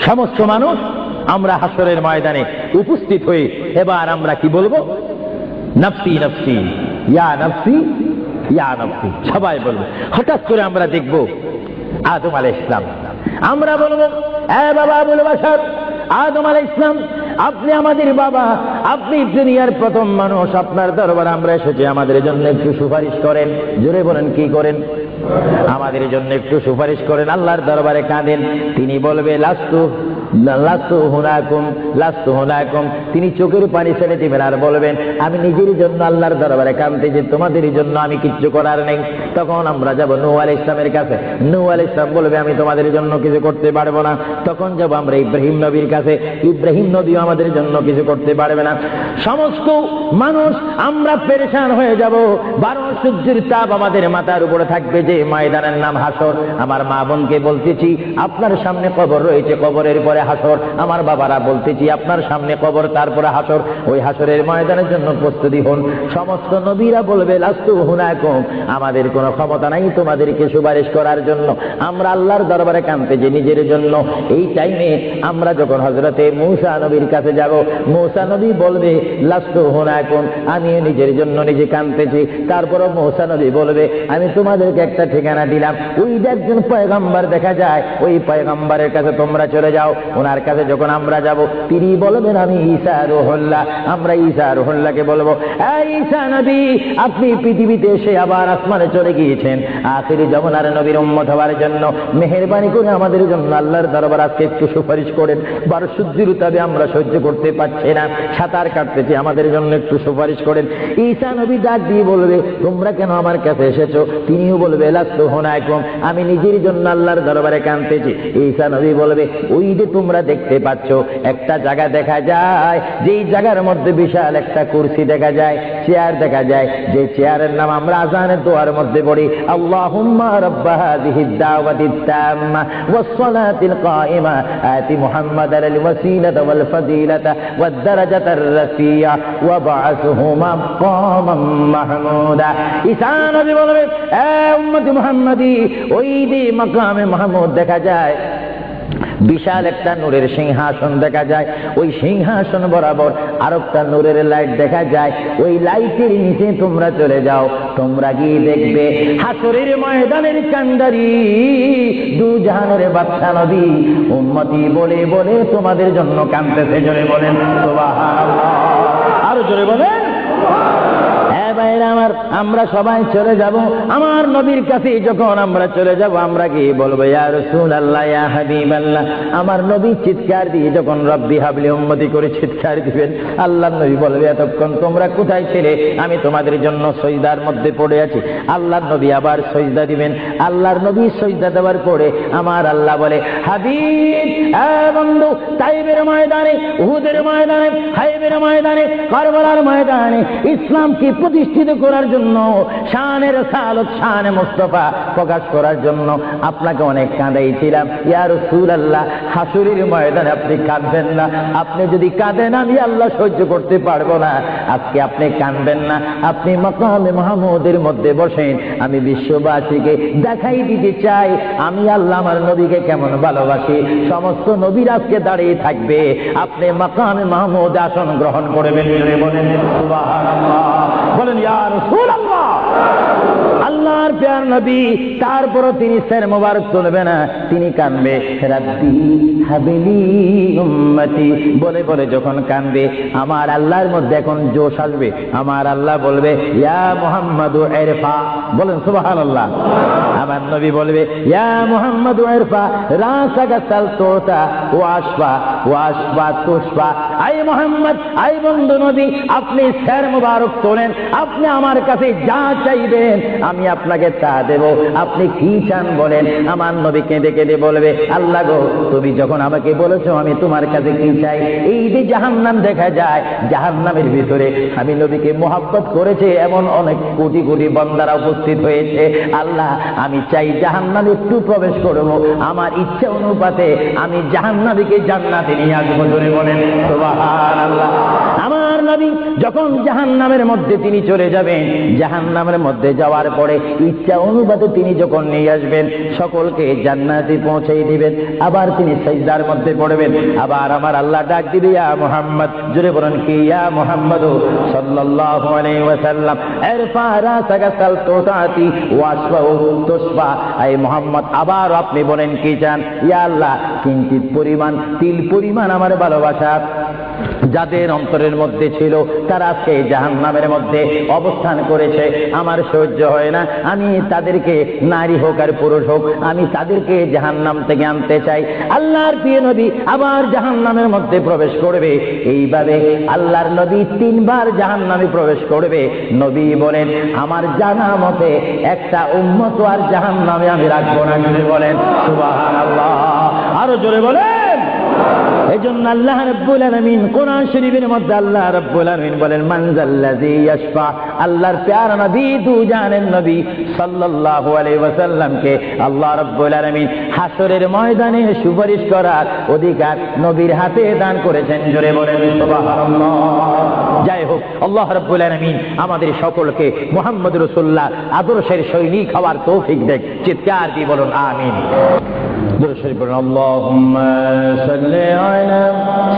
সমস্ত মানুষ আমরা হাসরের ময়দানে উপস্থিত হয়ে এবার আমরা কি বলবো? নফসি নফসি, ইয়া নফসি ইয়া নফসি, সবাই বলবো। হঠাৎ করে আমরা দেখব আদম আলাইহিস সালাম, আমরা বলবো এ বাবা আবুল বাশার, আদম আলাইহিস সালাম আপনি আমাদের বাবা, আপনি দুনিয়ার প্রথম মানুষ, আপনার দরবারে আমরা এসেছি, আমাদের জন্য একটু সুপারিশ করেন। জোরে বলেন, কি করেন? আমাদের জন্য একটু সুপারিশ করেন। আল্লাহর দরবারে কাঁদেন। তিনি বলবে লাস্তু লাস্তু হুনাকুম লাস্তু হুনাকুম, তিনি চোখের পানি ছেড়ে দিবেন আর বলবেন আমি নিজের জন্য আল্লাহর দরবারে কাঁদতে যে তোমাদের জন্য আমি কিচ্ছু করার নেই। তখন আমরা যাব নূহ আলাইহিস সালামের কাছে। নূহ আলাইহিস সালাম বলবে আমি তোমাদের জন্য কিছু করতে পারবো না। তখন যাব আমরা ইব্রাহিম নবীর কাছে। ইব্রাহিম নবীও আমাদের জন্য কিছু করতে পারবে না। সমস্ত মানুষ আমরা পেরেশান হয়ে যাব। 12 সূর্যের তাপ আমাদের মাথার উপরে থাকবে, যে ময়দানের নাম হাসর। আমার মা বোনকে বলতেছি আপনার সামনে কবর রয়েছে, কবরের পরে হাসর। আমার বাবারা বলতেছি আপনার সামনে কবর, তারপরে হাসর। ওই হাসরের ময়দানের জন্য প্রস্তুতি হন। সমস্ত নবীরা বলবে লাস্তু হুনাকুম, আমাদের কোনো ক্ষমতা নাই তোমাদেরকে সুপারিশ করার জন্য। আমরা আল্লাহর দরবারে কাঁদতেছি নিজের জন্য। এই টাইমে আমরা যখন হযরতে মূসা নবীর কাছে যাব, মূসা নবী বলবে লাস্তু হুনাকুম, আমি নিজের জন্য নিজে কাঁদতেছি। তারপরে মূসা নবী বলবে আমি তোমাদেরকে একটা ঠিকানা দিলাম, ওই যে একজন পয়গম্বর দেখা যায়, ওই পয়গম্বরের কাছে তোমরা চলে যাও। ওনার কাছে যখন আমরা যাব, তিনি বলবেন আমি ঈসা রুহুল্লাহ। আমরা ঈসা রুহুল্লাহকে বলবো এই ঈসা নবী, আপনি পৃথিবীতে এসে আবার আসমানে চলে গিয়েছেন আখিরি জামানার নবীর উম্মত হওয়ার জন্য। মেহেরবানি করে আমাদের জন্য আল্লাহর দরবার আজকে একটু সুপারিশ করেন। 12 সূর্যের উত্তাপে আমরা সহ্য করতে পারছি না, সাঁতার কাটতেছি, আমাদের জন্য একটু সুপারিশ করেন। ঈসা নবী ডাক দিয়ে বলবে তোমরা কেন আমার কাছে এসেছো? তিনিও বলবে লাস্তু হুনাকুম, আমি নিজের জন্য আল্লাহর দরবারে কাঁদতেছি। ঈসা নবী বলবে ওই যে তোমরা দেখতে পাচ্ছ একটা জায়গা দেখা যায়, যেই জায়গার মধ্যে বিশাল একটা কুরসি দেখা যায়, চেয়ার দেখা যায়, যে চেয়ারের নাম আমরা আযানের দোয়ার মধ্যে পড়ি আল্লাহুম্মা রাব্বা হাযিহিদ দাওয়াতিত তাম্মা ওয়াস সালাতিল কায়িমা আতি মুহাম্মাদাল ওয়াসিলাতা ওয়াল ফাদিলাতা ওয়াদ দারাজাতার রাফিয়া ওয়া বা'আসহু মাকামান মাহমুদা। ঈসা নবী বলবে এ উম্মতি মুহাম্মাদি, ওই যে মাকামে মাহমুদ দেখা যায়, বিশাল একটা নূরের সিংহাসন দেখা যায়, ওই সিংহাসন বরাবর আরেকটা নূরের লাইট দেখা যায়, ওই লাইটের নিচে তোমরা চলে যাও। তোমরা গিয়ে দেখবে হাসরের ময়দানের কান্ডারি দু জাহানের বাদশা নবী উম্মতি বলে বলে তোমাদের জন্য কাঁদতেছে। জোরে বলেন সুবহানাল্লাহ, আরো জোরে বলেন। আমার আমরা সবাই চলে যাব আমার নবীর কাছে। যখন আমরা চলে যাব, আমরা গিয়ে বলবো ইয়া রাসূলুল্লাহ ইয়া হাবিবাল্লাহ। আমার নবী চিৎকার দিয়ে যখন রব্বি হাবলি উম্মতি করে চিৎকার দিবেন, আল্লাহর নবী বলবে এতক্ষণ তোমরা কোথায় ছিলে? আমি তোমাদের জন্য সিজদার মধ্যে পড়ে আছি। আল্লাহর নবী আবার সিজদা দিবেন। আল্লাহর নবী সিজদা দেওয়ার পরে আমার আল্লাহ বলে হাবিব এ বন্ধু, তাইবের ময়দানে, উহুদের ময়দানে, হাইবের ময়দানে, কারবালার ময়দানে ইসলামকে প্রতিষ্ঠিত করার জন্য, শানে রাসালত শানে মুস্তাফা প্রকাশ করার জন্য আপনাকে অনেক কাঁদাইছিলাম। ইয়া রাসূলুল্লাহ, হাসরের ময়দানে আপনি কাঁদবেন না। আপনি যদি কাঁদেন আমি আল্লাহ সহ্য করতে পারবো না। আজকে আপনি কাঁদবেন না, আপনি মাকামে মাহমুদের মধ্যে বসেন। আমি বিশ্ববাসীকে দেখাই দিতে চাই আমি আল্লাহ আমার নবীকে কেমন ভালোবাসি। সমস্ত নবীর আজকে দাঁড়িয়ে থাকবে, আপনি মাকামে মাহমুদ আসন গ্রহণ করবেন। বলেন সুবহানাল্লাহ, বলেন ইয়া রাসূলুল্লাহ। আল্লাহর প্যার নবী, তারপরও তিনি সের মোবারক তুলবে না, তিনি কাঁদবে রাব্বি হাবিলি উম্মতি বলে বলে যখন কাঁদবে, আমার আল্লাহর মধ্যে এখন জোশ আসবে। আমার আল্লাহ বলবে ইয়া মুহাম্মাদু ইরফা, বলেন সুবহানাল্লাহ। আমার নবী বলবে ইয়া মুহাম্মাদু ইরফা রাসাকা সালতুতা ওয়াশফা ওয়াশফা তুশফা। আই মুহাম্মদ, আই বন্ধু নবী, আপনি সের মোবারক তোলেন, আপনি আমার কাছে যা চাইবেন আমি আপনাকে তা দেব। আপনি কি চান বলেন। আমার নবী কেঁদে কেঁদে বলবে আল্লাহ গো, তুমি যখন আমাকে বলেছো আমি তোমার কাছে কি চাই। এই যে জাহান্নাম দেখা যায়, জাহান্নামের ভিতরে আমি নবীকে মোহাব্বত করেছে এমন অনেক কোটি কোটি বান্দারা উপস্থিত হয়েছে। আল্লাহ, আমি চাই জাহান্নামে একটু প্রবেশ করব, আমার ইচ্ছা অনুপাতে আমি জাহান্নামীকে জান্নাতে নিয়ে আসবো। ধরে বলেন সুবহানাল্লাহ। আমার নবী যখন জাহান্নামের মধ্যে তিনি চলে যাবেন, জাহান্নামের মধ্যে যাওয়ার পড়ে ইচ্ছা অনুপাতে তিনি যখন নিয়ে আসবেন সকলকে জান্নাতে পৌঁছে দিবেন। আবার তিনি সিজদার মধ্যে পড়বেন, আবার আমার আল্লাহ ডাক দিবে ইয়া মুহাম্মদ, জোরে বলেন কি ইয়া মুহাম্মদ সাল্লাল্লাহু আলাইহি ওয়াসাল্লাম ইরফা রাসাকা সাল তুতাতি ওয়াসফাউ তুসফা। এই মুহাম্মদ আবার আপনি বলেন কি চান? ইয়া আল্লাহ কিঞ্চিত পরিমাণ তিল পরিমাণ আমার ভালোবাসা যাদের অন্তরের মধ্যে ছিল তারা সেই জাহান্নামের মধ্যে অবস্থান করেছে, আমার সহ্য হয় না, আমি তাদেরকে নারী হোক আর পুরুষ হোক আমি তাদেরকে জাহান্নাম থেকে আনতে চাই। আল্লাহর প্রিয় নবী আবার জাহান্নামের মধ্যে প্রবেশ করবে। এইভাবে আল্লাহর নবী 3 বার জাহান্নামে প্রবেশ করবে। নবী বলেন আমার জানা মতে একটা উম্মত আর জাহান্নামে আমি রাখবো না। জোরে বলেন সুবহানাল্লাহ, আরো জোরে বলেন। এজন্য আল্লাহ রাব্বুল আলামিন কোরআন শরীফের মধ্যে আল্লাহ রাব্বুল আলামিন বলেন মান যাল্লাযী ইয়াশফা, আল্লাহর প্যারা নবী দু জানের নবী সাল্লাল্লাহু আলাইহি ওয়াসাল্লামকে আল্লাহ রাব্বুল আলামিন হাসরের ময়দানে সুপারিশ করার অধিকার নবীর হাতে দান করেছেন। জোরে বলেন সুবহানাল্লাহ। যাই হোক, আল্লাহ রাব্বুল আলামিন আমাদের সকলকে মুহাম্মদ রাসূলুল্লাহ আদর্শের সৈনিক হওয়ার তৌফিক দেন। চিৎকার দিয়ে বলুন আমিন। اللهم صل على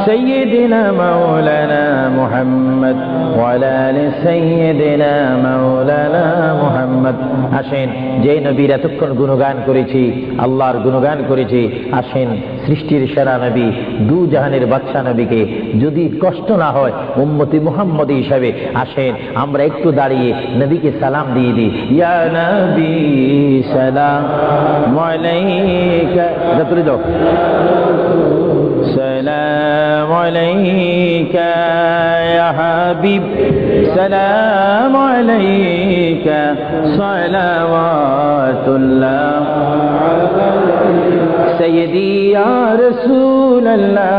سيدنا مولانا محمد وعلى آل سيدنا مولانا محمد। আসেন যে নবীর এতক্ষণ গুণগান করেছি, আল্লাহর গুণগান করেছি, আসেন সৃষ্টির সেরা নবী দু জাহানের বাদশা নবীকে যদি কষ্ট না হয় উম্মতি মুহাম্মদী হিসাবে আসেন আমরা একটু দাঁড়িয়ে নবীকে সালাম দিয়ে দিই। ইয়া নবী সালাম আলাইকা, তুলে দাও সালাম আলাইকা ইয়া হাবিব সালাম আলাইকা সালাওয়াতুল্লাহ সাইয়্যিদি ইয়া রাসূলুল্লাহ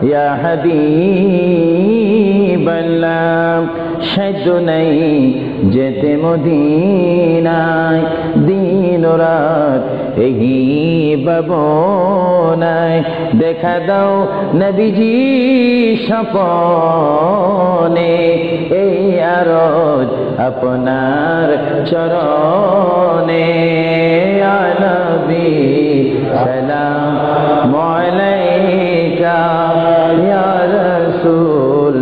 ইয়া হাবিবাল্লাহ। সাধ্য নেই যেতে মদিনায় দিন রাত এই ভাবনায়, দেখা দাও নবীজি স্বপনে এই আরজ আপনার চরণে। ইয়া নবী সালাম আলাইকা ইয়া রাসূল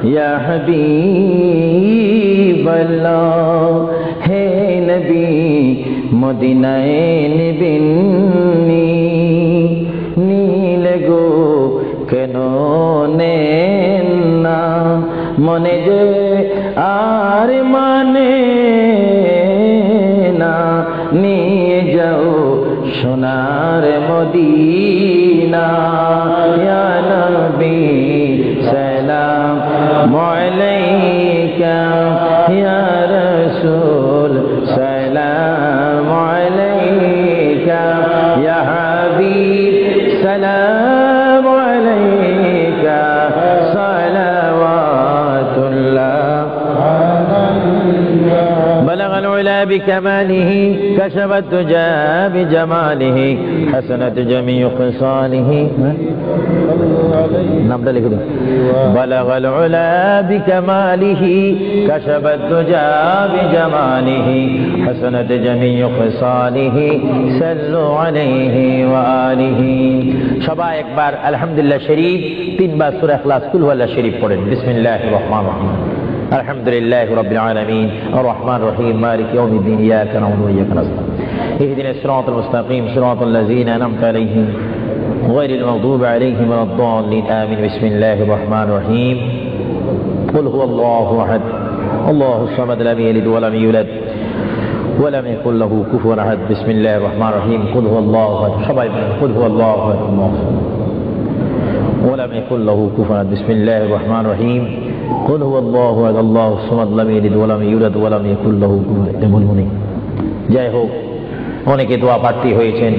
या हबीब अल्लाह। हे नबी मदीनाए निबिन्नी नीले गो केनो नेना मने जे आर माने ना निये जाओ सोनार मदीना। या नबी सलाम अलैका या रसूल सलाम अलैका या हबीब सलाम अलैका सलावातुल्लाह। बलग العلا بكماله كشف الدجى بجماله حسنت جميع خصاله। নামটা লিখে দিন। بلغ العلا بكماله كشف الدجى بجماله حسنت جميع خصاله صلوا عليه وآله। সবাই একবার আলহামদুলিল্লাহ শরীফ 3 বার সূরা ইখলাস কুল হুয়াল্লাহ শরীফ পড়েন। বিসমিল্লাহির রহমানির রহিম। আলহামদুলিল্লাহি রাব্বিল আলামিন আর রহমানির রহিম মালিকি ইয়াউমিদ্দিন ইয়াকা না'বুদু ওয়া ইয়াকা নাস্তাঈন ইহদিনাস সিরাতাল মুস্তাকিম সিরাতাল লাযীনা আন'আমতা আলাইহিম غير المغضوب عليهم ولا الضالين آمين. بسم الله الرحمن الرحيم. قل هو الله أحد الله الصمد لم يلد ولم يولد ولم يكن له كفوا أحد. بسم الله الرحمن الرحيم. قل هو الله أحد. সবাই قل هو الله أحد ولم يكن له كفوا أحد. بسم الله الرحمن الرحيم. قل هو الله أحد الله الصمد لم يلد ولم يولد ولم يكن له كفوا أحد. জয় হোক। অনেকে দোয়া প্রার্থী হয়েছেন,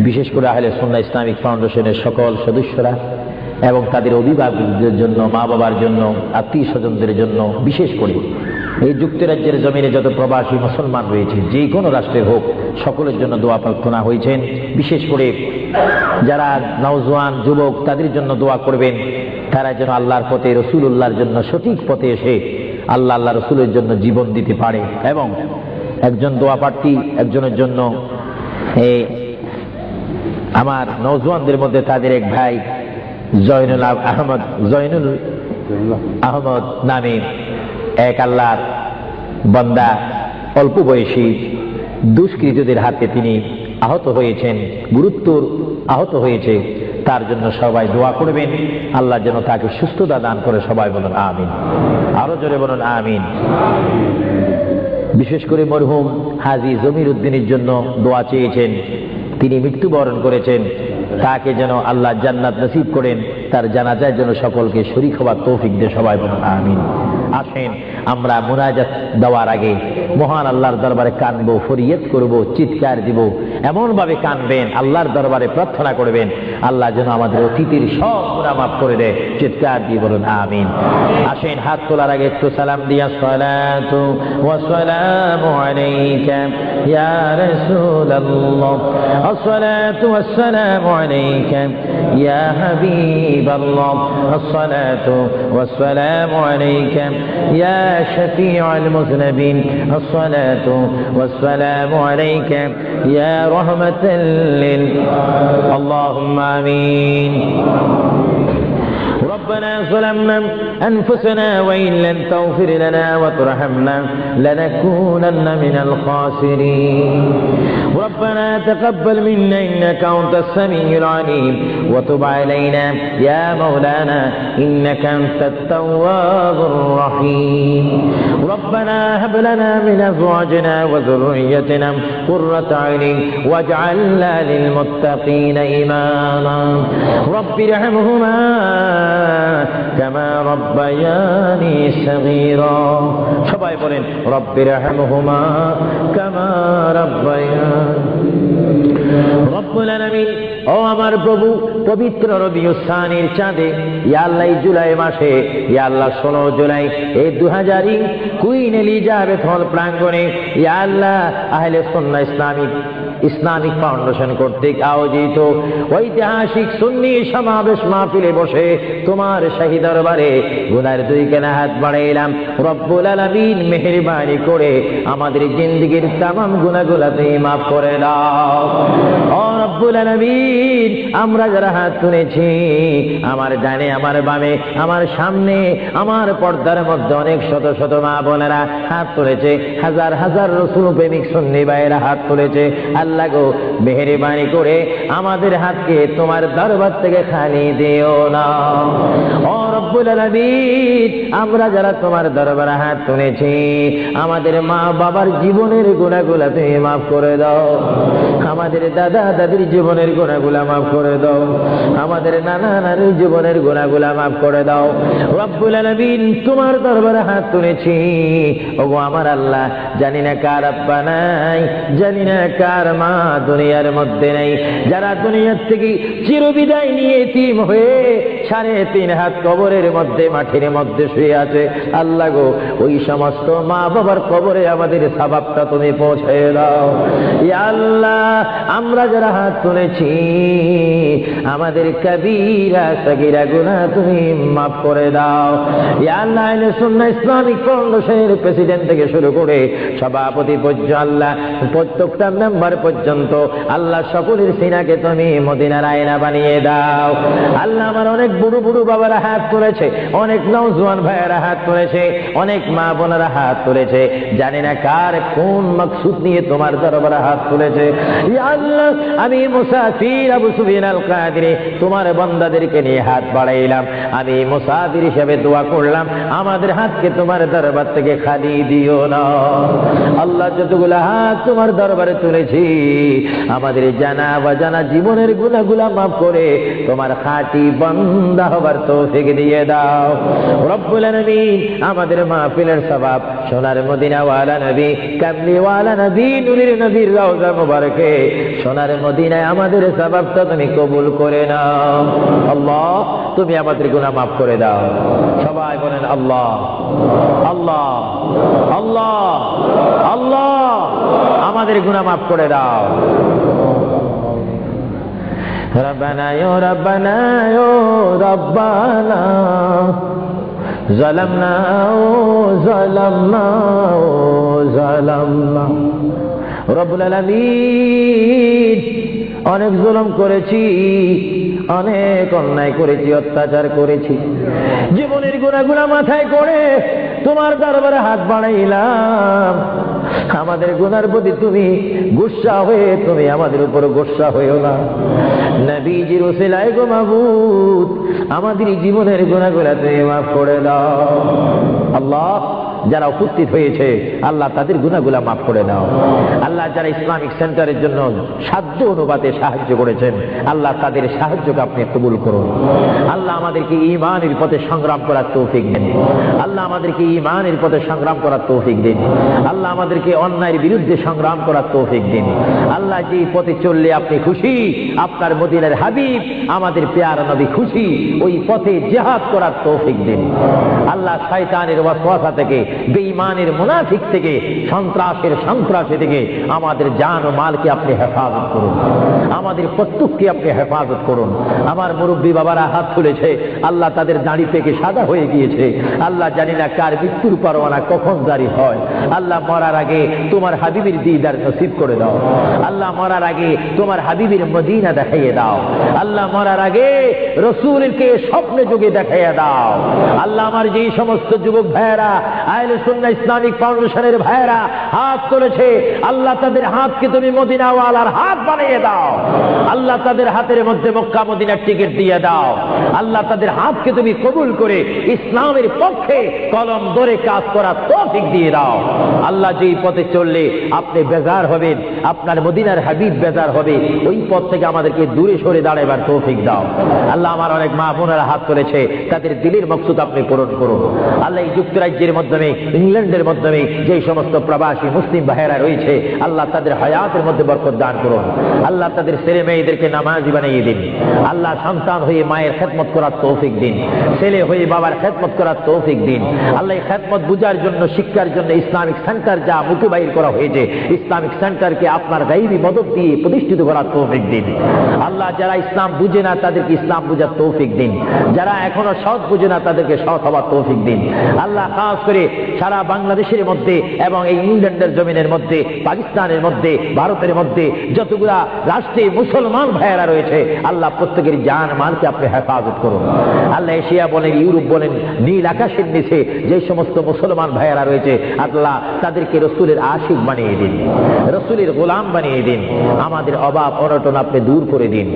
বিশেষ করে আহলে সুন্নাহ ইসলামিক ফাউন্ডেশনের সকল সদস্যরা এবং তাদের অভিভাবকদের জন্য, মা বাবার জন্য, আত্মীয় স্বজনদের জন্য, বিশেষ করে এই যুক্তরাজ্যের জমিনে যত প্রবাসী মুসলমান রয়েছে, যে কোনো রাষ্ট্রের হোক, সকলের জন্য দোয়া প্রার্থনা হয়েছেন। বিশেষ করে যারা নওজোয়ান যুবক, তাদের জন্য দোয়া করবেন, তারা যেন আল্লাহর পথে, রসুলুল্লাহর জন্য সঠিক পথে এসে আল্লাহ রসুলের জন্য জীবন দিতে পারে। এবং একজন দোয়া প্রার্থী, একজনের জন্য আমার নওজোয়ানদের মধ্যে তাদের এক ভাই জয়নুল আহমদ নামে এক আল্লাহর বান্দা, অল্প বয়সী দুষ্কৃতীদের হাতে তিনি আহত হয়েছেন, গুরুতর আহত হয়েছে। তার জন্য সবাই দোয়া করবেন, আল্লাহ যেন তাকে সুস্থতা দান করে। সবাই বলুন আমিন, আরো জোরে বলুন আমিন। বিশেষ করে মরহুম হাজী জমির উদ্দিনের জন্য দোয়া চেয়েছেন, তিনি মৃত্যুবরণ করেছেন, তাকে যেন আল্লাহ জান্নাত নসিব করেন, তার জানাজায় যেন সকলকে শরীক হওয়ার তৌফিক দিয়ে। সবাই বলুন আমিন। আসেন আমরা মুনাজাত দেওয়ার আগে মহান আল্লাহর দরবারে কানবো, ফরিয়াদ করব, চিৎকার দিব। এমন ভাবে কানবেন, আল্লাহর দরবারে প্রার্থনা করবেন, আল্লাহ যেন আমাদের অতীতের সব গুনাহ মাফ করে দেয়। চিৎকার দিয়ে বলুন আমিন। আসেন হাত তোলার আগে একটু সালাম দিয়া, সালাতু ওয়া সালামু আলাইকা ইয়া রাসূলুল্লাহ, আসসালাতু ওয়াস সালামু আলাইকা ইয়া হাবিবাল্লাহ, আসসালাতু ওয়াস সালামু আলাইকা ইয়া শাফিউল মুযনিবিন, আসসালাতু ওয়াস সালামু আলাইকা ইয়া রাহমাতাল লিল আল্লাহুম্মা আমিন। ربنا ظلمنا أنفسنا وإن لم تغفر لنا وترحمنا لنكونن من الخاسرين. ربنا تقبل منا إنك أنت السميع العليم وتب علينا يا مولانا إنك أنت التواب الرحيم. ربنا هب لنا من أزواجنا وذريتنا قرة أعين واجعلنا للمتقين إماما. رب ارحمهما كما ربياني صغيرا. সবাই বলেন رب ارحمهما كما ربياني. রব্বুল আলামিন, ও আমার প্রভু, পবিত্র রবিউল সানির চাঁদে, ইয়া আল্লাহ জুলাই মাসে, ইয়া আল্লাহ 16 জুলাই এই 2000 কুইন এলিজাবেথ হল প্রাঙ্গণে, ইয়া আল্লাহ আহলে সুন্নাহ ইসলামিক ফাউন্ডেশন কর্তৃক আয়োজিত ঐতিহাসিক সুন্নি সমাবেশ মাহফিলে বসে তোমার শাহী দরবারে গুনার 2 কানা হাত বাড়াইলাম। রব্বুল আলামিন মেহেরবানি করে আমাদের জিন্দেগীর तमाम গুনাহগুলো তুমি মাফ করে দাও। ও রব্বুল আলামিন, আমরা যারা হাত তুলেছি, আমার ডানে, আমার বামে, আমার সামনে, আমার পর্দার মধ্যে অনেক শত শত মা বোনেরা হাত তুলেছে, হাজার হাজার রাসূল প্রেমিক সুন্নি ভাইয়েরা হাত তুলেছে। আল্লাহ গো, মেহেরবানি করে আমাদের হাতকে তোমার দরবার থেকে খালি দিও না। ও রব্বুল আলামিন, আমরা যারা তোমার দরবারে হাত তুলেছি, আমাদের মা বাবার জীবনের গুনাহগুলো তুমি মাফ করে দাও। আমাদের দাদা দাদির জীবনের গুনাহগুলো মাফ করে দাও। আমাদের নানা নানির জীবনের গুনাহগুলো মাফ করে দাও। রব্বুল আলামিন, তোমার দরবারে হাত তুলেছি, ওগো আমার আল্লাহ, জানি না কার আব্বা নাই, জানি না কার মা দুনিয়ার মধ্যে নেই, যারা দুনিয়ার থেকে চিরবিদায় নিয়ে এতিম হয়ে 3.5 হাত কবরের মধ্যে, মাটির মধ্যে শুয়ে আছে, আল্লাহ গো, ওই সমস্ত মা বাবার কবরে আমাদের সওয়াবটা তুমি পৌঁছে দাও। ইয়া আল্লাহ, আমরা যারা হাত তুলেছি, আমাদের কবিরা সগীরা গুনাহ তুমি মাফ করে দাও। ইয়া আল্লাহ, আহলে সুন্নাহ ইসলামিক ফাউন্ডেশনের প্রেসিডেন্ট থেকে শুরু করে সভাপতি পর্যন্ত, আল্লাহ প্রত্যেকটা মেম্বার পর্যন্ত, আল্লাহ সকলের সিনাকে তুমি মদিনার আয়না বানিয়ে দাও। আল্লাহ, আমার অনেক বুড়ো বুড়ো বাবারা হাত তুলেছে, অনেক নওজোয়ান ভাইয়েরা হাত তুলেছে, অনেক মা বোনেরা হাত তুলেছে, জানি না কার কোন মাকসুদ নিয়ে তোমার দরবারে হাত তুলেছে। ইয়া আল্লাহ, আমি মুসাফির আবু সুফিয়ান আল কাদেরী তোমার বান্দাদেরকে নিয়ে হাত বাড়াইলাম, আমি মুসাফির হিসেবে দোয়া করলাম, আমাদের হাতকে তোমার দরবার থেকে খালি দিও না। আল্লাহ, যতগুলো হাত তোমার দরবারে তুলেছি, আমাদের জানা বা জানা জীবনের গুনাহগুলো মাফ করে তোমার খাঁটি বান্দা বান্দা হবার তৌফিক দিয়ে দাও। রব্বুল আলামিন আমাদের মাহফিলের সওয়াব সোনার মদিনা ওয়ালা নবী কামলি ওয়ালা নবী নূরের নবীর রওজা মুবারকে সোনার মদিনায় আমাদের সওয়াবটা তুমি কবুল করে নাও। আল্লাহ তুমি আমাদের গুনাহ মাফ করে দাও। সবাই বলেন আল্লাহ আল্লাহ আল্লাহ আল্লাহ, আমাদের গুনাহ মাফ করে দাও। রব্বানা ইয়া রব্বানা ইয়া রব্বানা যালামনা যালামনা যালামনা। রব্বুল আলামিন অনেক জুলুম করেছি, অনেক অন্যায় করেছি, অত্যাচার করেছি। জীবনের গুনাহগুলো মাথায় করে তোমার দরবারে হাত বাড়াইলাম। আমাদের গুনার প্রতি তুমি গুসা হয়ে তুমি আমাদের উপর গুসা হইও না। নবীজির ওসিলায় গো মাবুদ আমাদের জীবনের গুনাহগুলো তুমি মাফ করে দাও। আল্লাহ যারা উপস্থিত হয়েছে আল্লাহ তাদের গুনাহগুলো মাফ করে দাও। আল্লাহ যারা ইসলামিক সেন্টারের জন্য সাধ্য অনুপাতে সাহায্য করেছেন আল্লাহ তাদের সাহায্যকে আপনি কবুল করুন। আল্লাহ আমাদেরকে ঈমানের পথে সংগ্রাম করার তৌফিক দিন। আল্লাহ আমাদেরকে ঈমানের পথে সংগ্রাম করার তৌফিক দিন। আল্লাহ আমাদেরকে অন্যায়ের বিরুদ্ধে সংগ্রাম করার তৌফিক দিন। আল্লাহ যে পথে চললে আপনি খুশি, আপনার মদিনার হাবিব আমাদের প্যারা নবী খুশি, ওই পথে জিহাদ করার তৌফিক দিন। আল্লাহ শয়তানের ওয়াসওয়াসা থেকে, বেঈমানের মুনাফিক থেকে, সন্ত্রাসী থেকে আমাদের জান ও মালকে আপনি হেফাজত করুন। আমাদের প্রত্যেককে আপনি হেফাজত করুন। আমার মুরব্বী বাবারা হাত তুলেছে, আল্লাহ তাদের দাড়ি পেকে সাদা হয়ে গিয়েছে। আল্লাহ জানি না কার মৃত্যুর পরোয়ানা কখন জারি হয়। আল্লাহ মরার আগে তোমার হাবিবের দিদার নসিব করে দাও। আল্লাহ মরার আগে তোমার হাবিবের মদিনা দেখাইয়ে দাও। আল্লাহ মরার আগে রাসূলকে স্বপ্নে যোগে দেখাইয়ে দাও। আল্লাহ আমার যেই সমস্ত যুবক ভাইয়েরা আহলে সুন্নাহ ইসলামিক ফাউন্ডেশনের ভাইয়েরা হাত তুলেছে আল্লাহ তাদের হাতকে তুমি মদিনা ওয়ালার হাত বানিয়ে দাও। আল্লাহ তাদের হাতের মধ্যে মক্কা মদিনার টিকিট দিয়ে দাও। আল্লাহ তাদের হাতকে তুমি কবুল করে ইসলামের পক্ষে কলম ধরে কাজ করার তৌফিক দিয়ে দাও। আল্লাহ যেই পথে চললে আপনি বেজার হবেন, আপনার মদিনার হাবিব বেজার হবে, ওই পথ থেকে আমাদেরকে দূরে সরে দাঁড়াবার তৌফিক দাও। আল্লাহ আমার অনেক মা বোনেরা হাত তুলেছে, তাদের দিলের মকসুদ আপনি পূরণ করুন। আল্লাহ এই যুক্তরাজ্যের মাধ্যমে, ইংল্যান্ডের মাধ্যমে যে সমস্ত প্রবাসী মুসলিম ভাইয়েরা রয়েছে আল্লাহ তাদের হায়াতের মধ্যে বরকত দান করুন। আল্লাহ তাদের ছেলে মেয়েদেরকে নামাজি বানিয়ে দিন। আল্লাহ সন্তান হয়ে মায়ের খেদমত করার তৌফিক দিন, ছেলে হয়ে বাবার খেদমত করার তৌফিক দিন। আল্লাহ খেদমত বুঝার জন্য, শিক্ষার জন্য ইসলামিক সেন্টার যা মুখে বাইর করা হয়েছে ইসলামিক সেন্টারকে আপনার গায়বী মদদ দিয়ে প্রতিষ্ঠিত করার তৌফিক দিন। আল্লাহ যারা ইসলাম বুঝে না তাদেরকে ইসলাম বুঝার তৌফিক দিন। যারা এখনো সৎ বুঝে না তাদেরকে সৎ হওয়ার তৌফিক দিন। আল্লাহ খাস করে সারা বাংলাদেশের মধ্যে এবং এই ইংল্যান্ডের জমিনের মধ্যে, পাকিস্তানের মধ্যে, ভারতের মধ্যে যতগুলা রাষ্ট্রে মুসলমান ভাইয়েরা রয়েছে আল্লাহ প্রত্যেকের জান মালকে আপনি হেফাজত করুন। আল্লাহ এশিয়া বলেন, ইউরোপ বলেন, নীল আকাশের নিচে যে সমস্ত মুসলমান ভাইয়েরা রয়েছে আল্লাহ তাদেরকে রসুলের আশিক বানিয়ে দিন, রসুলের গোলাম বানিয়ে দিন। আমাদের অভাব অনটন আপনি দূর করে দিন।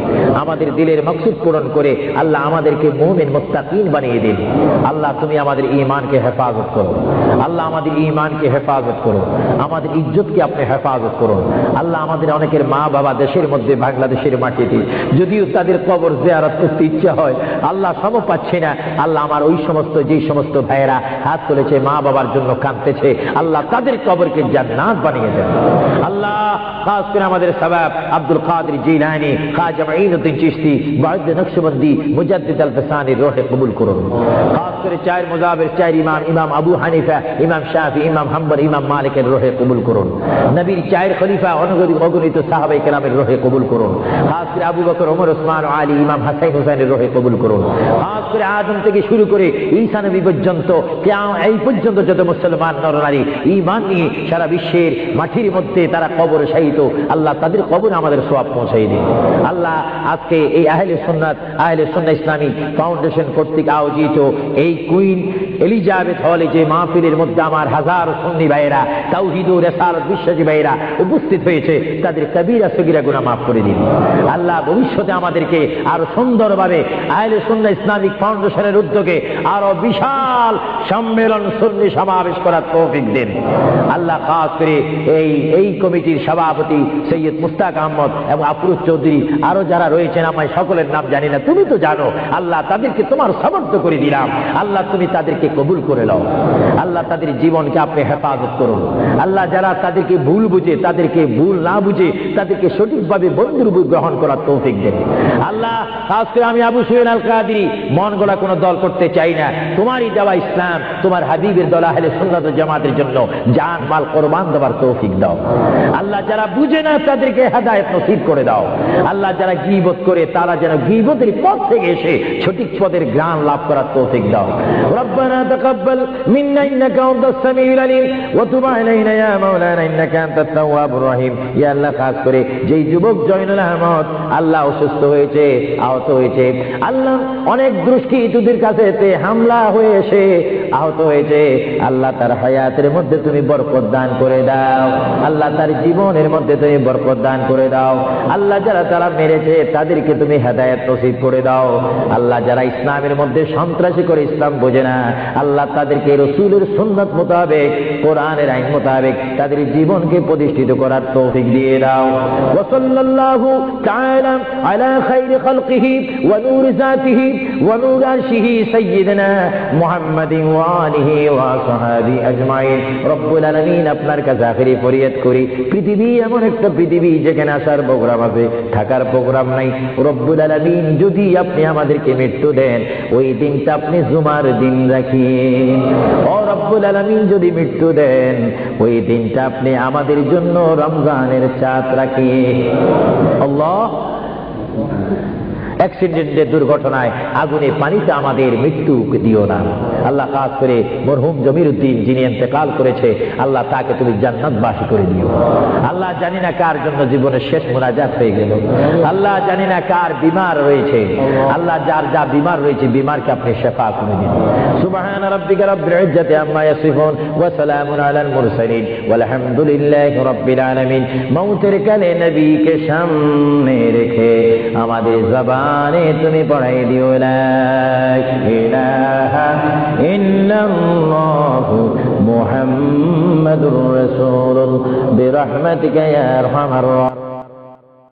আমাদের দিলের মকসুদ পূরণ করে আল্লাহ আমাদেরকে মুমিন মুত্তাকিন বানিয়ে দিন। আল্লাহ তুমি আমাদের ঈমানকে হেফাজত করো। আল্লাহ আমাদের ঈমানকে হেফাজত করো। আমাদের ইজ্জতকে আপনি হেফাজত করুন। আল্লাহ আমাদের অনেকের মা বাবা দেশের মধ্যে, বাংলাদেশের মাটিতে, যদিও তাদের কবর জিয়ারত করতে ইচ্ছা হয় আল্লাহ সম পাচ্ছে না। আল্লাহ আমার ওই সমস্ত যে সমস্ত ভাইয়েরা হাত তুলেছে মা বাবার জন্য কাঁদতেছে আল্লাহ তাদের কবরকে জান্নাত বানিয়ে দেন। আল্লাহ খাস করে আমাদের সবাব আব্দুল কাদের জিলানী, খাজা মুঈনুদ্দিন চিশতি, বাউদ্দিন নকশবন্দি, মুজাদ্দিদ আল ফসানির রূহে কবুল করুন। খাস করে চার মুজাবির, চার ইমাম, ইমাম আবু হানিফা, ইমাম শাফি, ইমাম হাম্বল, ইমাম মালিকের রূহে কবুল করুন। নবীর চার খলিফা অগণিত সাহাবায়ে কেরামের রূহে কবুল করুন। খাস করে আবু বকর, ওমর, ওসমান, আলী, ইমাম হাসান হুসাইনের রূহে কবুল করুন। খাস করে আদম থেকে শুরু করে ঈসা নবী পর্যন্ত, এই পর্যন্ত যত মুসলমান নরনারী ঈমান নিয়ে সারা বিশ্বের মাটির মধ্যে তারা কবর শায়িত আল্লাহ তাদের কবরে আমাদের সওয়াব পৌঁছাই দিন। আল্লাহ আজকে এই আহলে সুন্নাহ ইসলামিক ফাউন্ডেশন কর্তৃক আয়োজিত এই কুইন এলিজাবেথ হলে যে মাহফিলের মধ্যে আমার হাজার সুন্নি ভাইয়েরা, তাওহীদ ও রিসালাত বিশ্বাসী ভাইয়েরা উপস্থিত হয়েছে, তাদের কবিরা সগীরা গুনাহ মাফ করে দিন। আল্লাহ ভবিষ্যতে আমাদেরকে আরো সুন্দরভাবে আহলে সুন্নাহ ইসলামিক ফাউন্ডেশনের উদ্যোগে আরো বিশাল সম্মেলন সুন্নি সমাবেশ করার তৌফিক দেন। আল্লাহ খাস করে এই কমিটির সভাপতি সৈয়দ মুস্তাক আহমদ এবং আফরোজ চৌধুরী আরো যারা রয়েছেন, আমায় সকলের নাম জানি না, তুমি তো জানো। আল্লাহ তাদেরকে তোমার সমর্থ করে দিলাম। আল্লাহ তুমি তাদেরকে কবুল করে নাও। আল্লাহ তাদের জীবনকে আপনি হেফাজত করুন। আল্লাহ যারা তাদেরকে ভুল বুঝে, তাদেরকে ভুল না বুঝে তাদেরকে সঠিকভাবে বন্ধুর গ্রহণ করার তৌফিক দেন। আল্লাহ খাস করে আমি আবু সুহেল আল কাদেরী মন গড়া কোনো দল করতে চাই না। তোমারই দেওয়া ইসলাম, তোমার হাবিবের দল আহলে সুন্নাত ওয়াল জামাতের জন্য জান মাল কোরবান দেওয়ার তৌফিক দাও। আল্লাহ যারা বুঝে না তাদেরকে হেদায়েত নসিব করে দাও। আল্লাহ যারা গীবত করে তারা যেন গীবতের পথ থেকে এসে সঠিক পথের জ্ঞান লাভ করার তৌফিক দাও। রব্বানা তাকাব্বাল মিন্না ইন্নাকা আনতাস সামিউল আলিম ওয়া তুব আলাইনা ইয়া মাওলানা ইন্নাকা আনতাত তাওয়াবুর রহিম। ইয়া আল্লাহ খাস করে যেই যুবক জয়নুল আহমদ আল্লাহ অসুস্থ হয়েছে, আহত হয়েছে, আল্লাহ অনেক দুষ্কৃতীদের কাছে হামলা হয়ে এসে আহত হয়েছে, আল্লাহ তার হায়াতের মধ্যে তুমি বরকত দান করে দাও। আল্লাহ তার জীবনের মধ্যে তুমি বরকত দান করে দাও। আল্লাহ যারা তারা মেরেছে তাদেরকে তুমি হেদায়েত নসিব করে দাও। আল্লাহ যারা ইসলামের মধ্যে সন্ত্রাসী করে ইসলাম বোঝে না, আল্লাহ তাদেরকে রাসূলের সুন্নাত মোতাবেক, কোরআনের আইন মোতাবেক তাদের জীবনকে প্রতিষ্ঠিত করার তৌফিক দিয়ে দাও। ওয়া সাল্লাল্লাহু তাআলা আলা খায়রি খালকিহি ওয়া নূরি যাতিহি ওয়া নূরি আরশিহি সাইয়্যিদিনা মুহাম্মাদিন ওয়া আলিহি ওয়া সাহাবিহি আজমাইন। রব্বুল আলামিন আপনার কাছে আখিরি ফরিয়াদ করি, পৃথিবী এমন একটা পৃথিবী যেখানে আসার প্রোগ্রাম আছে, থাকার প্রোগ্রাম নাই। রব্বুল আলামিন যদি আপনি আমাদেরকে মৃত্যু দেন, ওই দিনটা আপনি জুমার দিন রাখিয়েন। ও রব্বুল আলামিন যদি মৃত্যু দেন, ওই দিনটা আপনি আমাদের জন্য রমজানের চাঁদ রাখিয়েন। আল্লাহ অ্যাক্সিডেন্টের দুর্ঘটনায়, আগুনে, পানিতে আমাদের মৃত্যু দিও না। আল্লাহ খাস করে মরহুম জমির উদ্দিন যিনি ইন্তেকাল করেছে, আল্লাহ তাকে তুমি জান্নাতবাসী করে দিও। আল্লাহ জানি না কার জন্য জীবনের শেষ মুনাজাত হয়ে গেল। আল্লাহ জানি না কার বিমার রয়েছে। আল্লাহ যার যা বিমার রয়েছে বিমারকে আপনি শেফা করে দিন। সুবহান রাব্বিকা রাব্বিল ইজ্জাতি আম্মা ইয়াসিফুন ওয়া সালামুন আলাল মুরসালিন ওয়ালহামদুলিল্লাহি রাব্বিল আলামিন। মৌতের কালে নবীকে সামনে রেখে আমাদের জবানে তুমি পড়াই দিও লা ইলাহা ইল্লাল্লাহু মুহাম্মাদুর রাসূলুল্লাহ বিরহমাতিকা ইয়া আরহামার রাহিমিন।